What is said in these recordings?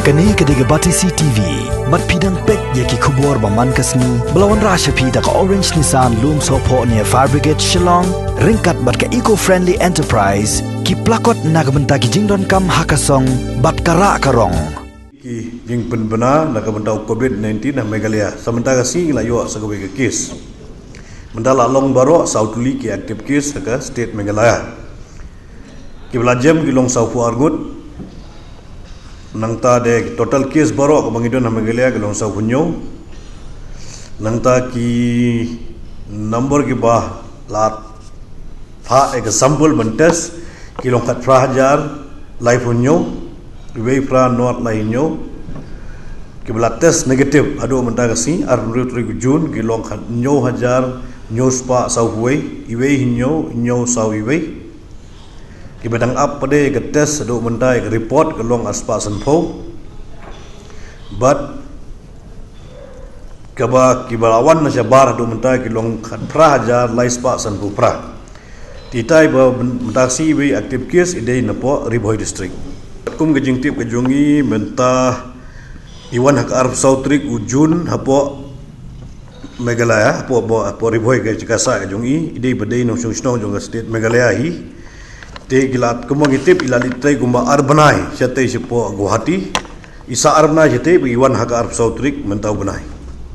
Kani kediga Batisi TV, mat pidang pek yaki kubur baman kasni, belawan rasha pida ka Orange Nissan Loom Sopo near Fire Brigade Shillong, ringkat bat ka eco-friendly enterprise, ki plakot nagamenta ki jingdon kam hakasong, bat kara karong. Ki jing penbena nagamenta COVID-19 na Meghalaya, sementara si layo sagawe ke kes. Mendala long baro sautuli ki active case ke state Meghalaya. Ki belajem ki long saufu argut nangta de total case baro ko mangidon na Meghalaya ke long saufu nyo. Nangta ki number ki ba lat pha ek sample mentes ki long kat prahajar life nyo Uwei pra not lai nyo ki bela test negative ado menta kasi ar Jun ki long kat nyo hajar nyo spa sau Uwei nyo sau Uwei ki bedang up pade ke test ado menta ke report ke long aspa sanpo but kaba ki balawan na jabar ado menta ki long kat pra hajar lai spa sanpo pra titai ba mentaksi Uwei active case ide napo Ribhoi district kum gejing tip kejongi menta iwan hak arab sautrik ujun hapo Meghalaya hapo Ribhoi ke Cikasa kejongi ide bedai no sungsno jong state Meghalaya hi te gilat kumang tip ilalitai gumba arbanai chate sipo Guwahati isa arbanai chate iwan hak arab sautrik menta banai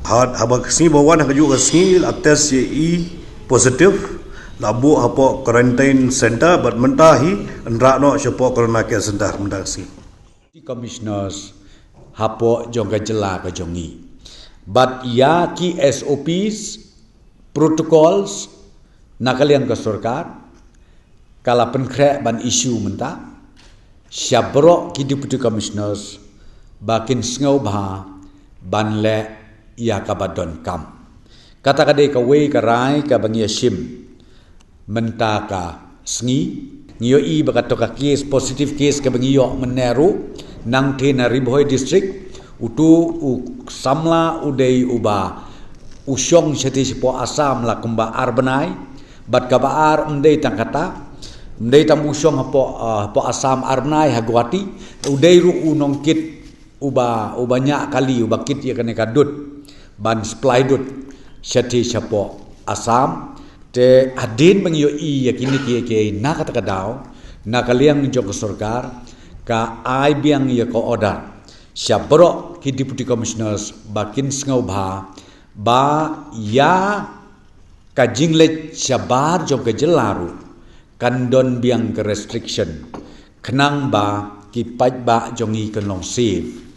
habak si bawan hak juga si ates ye positif labu hapo quarantine center but mentahi andra no sipo corona care center mendasi commissioners hapo jongga jela ka jongi but ya ki SOPs protocols nakalian ka sarkar kala penkre ban isu menta syabro ki deputy commissioners bakin sngau bha ban le ya ka badon kam kata kade ka wei ka rai ka bangia shim menta ka sngi ngio i bakato ka case positive case ka bangio meneru nang thena Ribhoi district utu samla udei uba usyong chati sipo asam la kumba arbanai bat ka baar undei tangkata undei tam usyong hapo asam arbanai hagwati udei ru unongkit ubanya kali ubakit ya kane kadut ban supply dut chati sipo asam te adin bangyo i yakini ki na kata kadao na kaliang jok sarkar ka ai biang ya ko order syabro ki deputy commissioners bakin sngau ba ya ka jinglet syabar jok jelaru kandon biang ke restriction kenang ba ki paj ba jongi kenong save